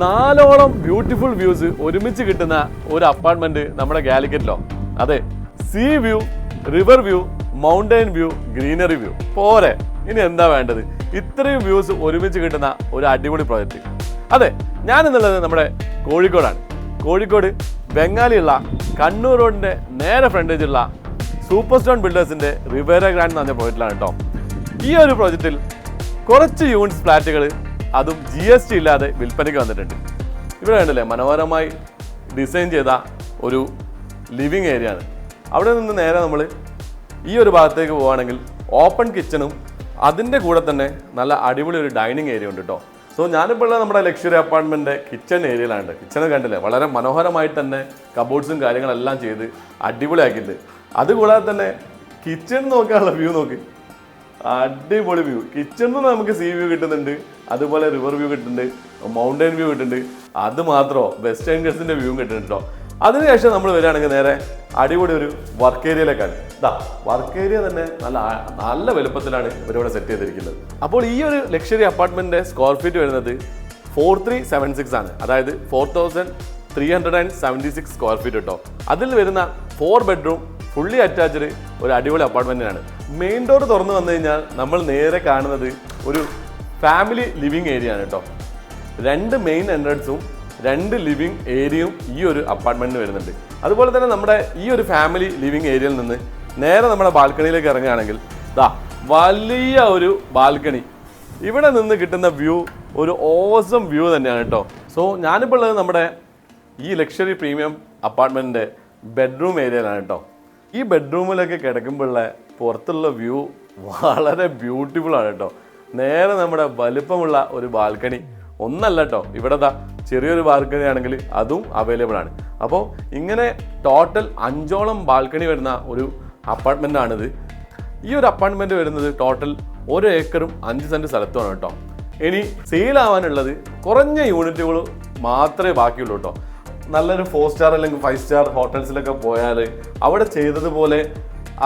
നാലോളം beautiful views ഒരുമിച്ച് കിട്ടുന്ന ഒരു അപ്പാർട്ട്മെന്റ് നമ്മുടെ കാലിക്കറ്റിലോ? അതെ, see view, river view, mountain view, greenery view. പോരെ, ഇനി എന്താ വേണ്ടത്? ഇത്രയും വ്യൂസ് ഒരുമിച്ച് കിട്ടുന്ന ഒരു അടിപൊളി പ്രോജക്റ്റ്. അതെ, ഞാൻ എന്നുള്ളത് നമ്മുടെ കോഴിക്കോടാണ്. കോഴിക്കോട് ബംഗാളിയുള്ള കണ്ണൂർ റോഡിന്റെ നേരെ ഫ്രണ്ടേജുള്ള സൂപ്പർ സ്റ്റോൺ ബിൽഡേഴ്സിന്റെ റിവേര ഗ്രാൻഡ് എന്ന് പറഞ്ഞ പ്രോജക്റ്റിലാണ് കേട്ടോ. ഈ ഒരു പ്രോജക്റ്റിൽ കുറച്ച് യൂണിറ്റ്സ് ഫ്ലാറ്റുകൾ, അതും GST ഇല്ലാതെ വിൽപ്പനയ്ക്ക് വന്നിട്ടുണ്ട്. ഇവിടെ കണ്ടില്ലേ, മനോഹരമായി ഡിസൈൻ ചെയ്ത ഒരു ലിവിങ് ഏരിയ ആണ്. അവിടെ നിന്ന് നേരെ നമ്മൾ ഈ ഒരു ഭാഗത്തേക്ക് പോവുകയാണെങ്കിൽ ഓപ്പൺ കിച്ചണും അതിൻ്റെ കൂടെ തന്നെ നല്ല അടിപൊളി ഒരു ഡൈനിങ് ഏരിയ ഉണ്ട് കേട്ടോ. സോ ഞാനിപ്പോൾ ഉള്ള നമ്മുടെ ലക്ഷറി അപ്പാർട്ട്മെൻറ്റിൻ്റെ കിച്ചൺ ഏരിയയിലാണ്. കിച്ചൺ കണ്ടില്ലേ, വളരെ മനോഹരമായിട്ട് തന്നെ കബോർഡ്സും കാര്യങ്ങളെല്ലാം ചെയ്ത് അടിപൊളിയാക്കിയിട്ടുണ്ട്. അതുകൂടാതെ തന്നെ കിച്ചൺ നോക്കാനുള്ള വ്യൂ നോക്ക്, അടിപൊളി വ്യൂ. കിച്ചണിൽ നിന്ന് നമുക്ക് സീ വ്യൂ കിട്ടുന്നുണ്ട്, അതുപോലെ റിവർ വ്യൂ കിട്ടുന്നുണ്ട്, മൗണ്ടൈൻ വ്യൂ കിട്ടുന്നുണ്ട്. അത് മാത്രമോ, വെസ്റ്റേൺ ഗൾസിൻ്റെ വ്യൂ കിട്ടുന്നുണ്ട് കേട്ടോ. അതിനുശേഷം നമ്മൾ വരികയാണെങ്കിൽ നേരെ അടിപൊളി ഒരു വർക്ക് ഏരിയയിലേക്കാണ്. വർക്ക് ഏരിയ തന്നെ നല്ല വലുപ്പത്തിലാണ് ഇവരിവിടെ സെറ്റ് ചെയ്തിരിക്കുന്നത്. അപ്പോൾ ഈ ഒരു ലക്ഷറി അപ്പാർട്ട്മെന്റിന്റെ സ്ക്വയർ ഫീറ്റ് വരുന്നത് 4376 ആണ്. അതായത് 4376 സ്ക്വയർ ഫീറ്റ് കേട്ടോ. അതിൽ വരുന്ന 4 ബെഡ്റൂം ഫുള്ളി അറ്റാച്ച്ഡ് ഒരു അടിപൊളി അപ്പാർട്ട്മെന്റിനാണ്. മെയിൻ ഡോർ തുറന്നു വന്നു കഴിഞ്ഞാൽ നമ്മൾ നേരെ കാണുന്നത് ഒരു ഫാമിലി ലിവിങ് ഏരിയ ആണ് കേട്ടോ. 2 മെയിൻ എൻട്രൻസും 2 ലിവിങ് ഏരിയയും ഈ ഒരു അപ്പാർട്ട്മെന്റിന് വരുന്നുണ്ട്. അതുപോലെ തന്നെ നമ്മുടെ ഈ ഒരു ഫാമിലി ലിവിങ് ഏരിയയിൽ നിന്ന് നേരെ നമ്മുടെ ബാൽക്കണിയിലേക്ക് ഇറങ്ങുകയാണെങ്കിൽ വലിയ ഒരു ബാൽക്കണി. ഇവിടെ നിന്ന് കിട്ടുന്ന വ്യൂ ഒരു ഓസം വ്യൂ തന്നെയാണ് കേട്ടോ. സോ ഞാനിപ്പോൾ ഉള്ളത് നമ്മുടെ ഈ ലക്ഷറി പ്രീമിയം അപ്പാർട്ട്മെന്റിന്റെ ബെഡ്റൂം ഏരിയയിലാണ് കേട്ടോ. ഈ ബെഡ്റൂമിലൊക്കെ കിടക്കുമ്പോഴുള്ള പുറത്തുള്ള വ്യൂ വളരെ ബ്യൂട്ടിഫുൾ ആണ് കേട്ടോ. നേരെ നമ്മുടെ വലിപ്പമുള്ള ഒരു ബാൽക്കണി ഒന്നല്ല കേട്ടോ, ഇവിടെ ചെറിയൊരു ബാൽക്കണി ആണെങ്കിൽ അതും അവൈലബിൾ ആണ്. അപ്പോൾ ഇങ്ങനെ ടോട്ടൽ 5ഓളം ബാൽക്കണി വരുന്ന ഒരു അപ്പാർട്ട്മെൻ്റ് ആണിത്. ഈ ഒരു അപ്പാർട്ട്മെൻറ്റ് വരുന്നത് ടോട്ടൽ 1 ഏക്കറും 5 സെൻറ്റ് സ്ഥലത്തുമാണ് കേട്ടോ. ഇനി സെയിലാവാനുള്ളത് കുറഞ്ഞ യൂണിറ്റുകൾ മാത്രമേ ബാക്കിയുള്ളൂ കേട്ടോ. നല്ലൊരു 4 സ്റ്റാർ അല്ലെങ്കിൽ 5 സ്റ്റാർ ഹോട്ടൽസിലൊക്കെ പോയാൽ അവിടെ ചെയ്തതുപോലെ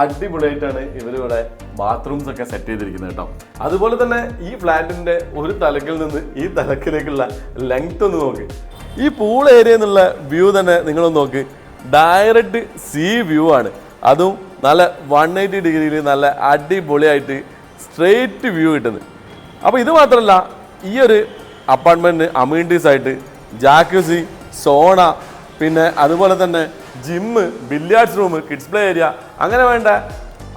അടിപൊളിയായിട്ടാണ് ഇവരിവിടെ ബാത്റൂംസ് ഒക്കെ സെറ്റ് ചെയ്തിരിക്കുന്നത് കേട്ടോ. അതുപോലെ തന്നെ ഈ ഫ്ലാറ്റിന്റെ ഒരു തലക്കിൽ നിന്ന് ഈ തലക്കിലേക്കുള്ള ലെങ്ത് ഒന്ന് നോക്ക്. ഈ പൂൾ ഏരിയ എന്നുള്ള വ്യൂ തന്നെ നിങ്ങളൊന്ന് നോക്ക്, ഡയറക്റ്റ് സീ വ്യൂ ആണ്. അതും നല്ല 180 ഡിഗ്രിയിൽ നല്ല അടിപൊളിയായിട്ട് സ്ട്രെയിറ്റ് വ്യൂ കിട്ടുന്നത്. അപ്പോൾ ഇത് മാത്രമല്ല, ഈ ഒരു അപ്പാർട്ട്മെന്റിന് അമ്യൂണിറ്റീസ് ആയിട്ട് ജാക്യൂസി, സോണ, പിന്നെ അതുപോലെ തന്നെ gym, billiards room, kids play area, അങ്ങനെ വേണ്ട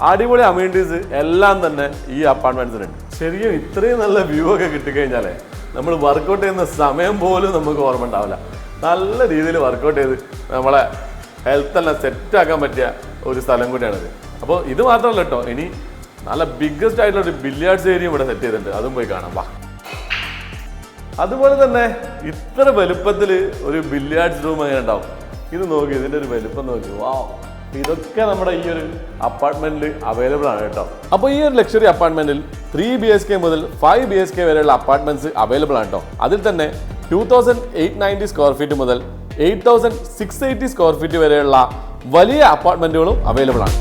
അടിപൊളി അമ്യൂണിറ്റീസ് എല്ലാം തന്നെ ഈ അപ്പാർട്ട്മെന്റ്സിനുണ്ട്. ശരിക്കും ഇത്രയും നല്ല വ്യൂ ഒക്കെ കിട്ടിക്കഴിഞ്ഞാലേ നമ്മൾ വർക്കൗട്ട് ചെയ്യുന്ന സമയം പോലും നമുക്ക് ഓർമ്മ ഉണ്ടാവില്ല. നല്ല രീതിയിൽ വർക്കൗട്ട് ചെയ്ത് നമ്മളെ ഹെൽത്ത് എല്ലാം സെറ്റാക്കാൻ പറ്റിയ ഒരു സ്ഥലം കൂടിയാണിത്. അപ്പോൾ ഇത് മാത്രമല്ല കേട്ടോ, ഇനി നല്ല ബിഗ്ഗസ്റ്റ് ആയിട്ടുള്ള ഒരു ബില്ലിയാർഡ്സ് ഏരിയ ഇവിടെ സെറ്റ് ചെയ്തിട്ടുണ്ട്. അതും പോയി കാണാം വാ. അതുപോലെ തന്നെ ഇത്ര വലുപ്പത്തിൽ ഒരു ബില്ലിയാർഡ്സ് റൂം അങ്ങനെ ഉണ്ടാവും. ഇത് നോക്കി, ഇതിൻ്റെ ഒരു വലുപ്പം നോക്കി, വാ. ഇതൊക്കെ നമ്മുടെ ഈ ഒരു അപ്പാർട്ട്മെന്റിൽ അവൈലബിൾ ആണ് കേട്ടോ. അപ്പോൾ ഈ ഒരു ലക്ഷറി അപ്പാർട്ട്മെന്റിൽ 3 BHK മുതൽ 5 BHK വരെയുള്ള അപ്പാർട്ട്മെന്റ്സ് അവൈലബിൾ ആണ് കേട്ടോ. അതിൽ തന്നെ 2890 സ്ക്വയർ ഫീറ്റ് മുതൽ 8680 സ്ക്വയർ ഫീറ്റ് വരെയുള്ള വലിയ അപ്പാർട്ട്മെന്റുകളും അവൈലബിൾ ആണ്.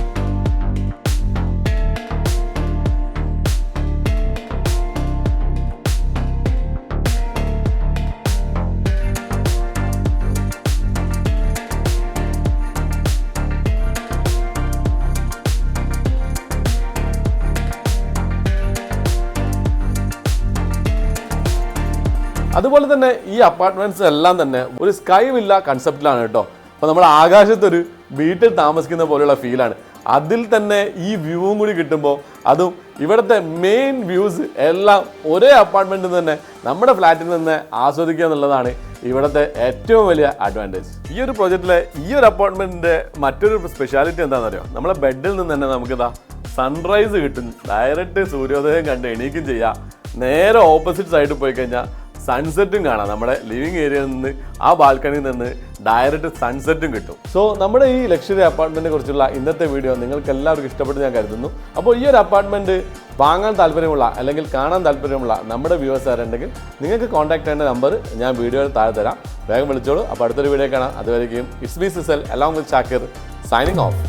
അതുപോലെ തന്നെ ഈ അപ്പാർട്ട്മെന്റ്സ് എല്ലാം തന്നെ ഒരു സ്കൈ വില്ല കൺസെപ്റ്റിലാണ് കേട്ടോ. അപ്പോൾ നമ്മൾ ആകാശത്തൊരു വീട്ടിൽ താമസിക്കുന്ന പോലെയുള്ള ഫീലാണ്. അതിൽ തന്നെ ഈ വ്യൂവും കൂടി കിട്ടുമ്പോൾ, അതും ഇവിടുത്തെ മെയിൻ വ്യൂസ് എല്ലാം ഒരേ അപ്പാർട്ട്മെന്റിൽ തന്നെ നമ്മുടെ ഫ്ലാറ്റിൽ നിന്ന് ആസ്വദിക്കുക എന്നുള്ളതാണ് ഇവിടുത്തെ ഏറ്റവും വലിയ അഡ്വാൻറ്റേജ്. ഈ ഒരു പ്രോജക്റ്റിലെ ഈ ഒരു അപ്പാർട്ട്മെന്റിന്റെ മറ്റൊരു സ്പെഷ്യാലിറ്റി എന്താണെന്നറിയോ? നമ്മളെ ബെഡിൽ നിന്ന് തന്നെ നമുക്ക് സൺറൈസ് കിട്ടും. ഡയറക്റ്റ് സൂര്യോദയം കണ്ട് എണീക്കും ചെയ്യാം. നേരെ ഓപ്പോസിറ്റ് സൈഡിൽ പോയി കഴിഞ്ഞാൽ സൺസെറ്റും കാണാം. നമ്മുടെ ലിവിങ് ഏരിയയിൽ നിന്ന് ആ ബാൽക്കണിയിൽ നിന്ന് ഡയറക്റ്റ് സൺസെറ്റും കിട്ടും. സോ നമ്മുടെ ഈ ലക്ഷറി അപ്പാർട്ട്മെന്റിനെ കുറിച്ചുള്ള ഇന്നത്തെ വീഡിയോ നിങ്ങൾക്ക് എല്ലാവർക്കും ഇഷ്ടപ്പെട്ടു ഞാൻ കരുതുന്നു. അപ്പോൾ ഈ ഒരു അപ്പാർട്ട്മെന്റ് വാങ്ങാൻ താല്പര്യമുള്ള അല്ലെങ്കിൽ കാണാൻ താല്പര്യമുള്ള നമ്മുടെ വ്യൂവേഴ്സ് ആരുണ്ടെങ്കിൽ നിങ്ങൾക്ക് കോൺടാക്ട് ചെയ്യേണ്ട നമ്പർ ഞാൻ വീഡിയോയിൽ താഴെ തരാം. വേഗം വിളിച്ചോളൂ. അപ്പോൾ അടുത്തൊരു വീഡിയോ കാണാം. അതുവരെയും it's me Cecil along with Shakir signing of.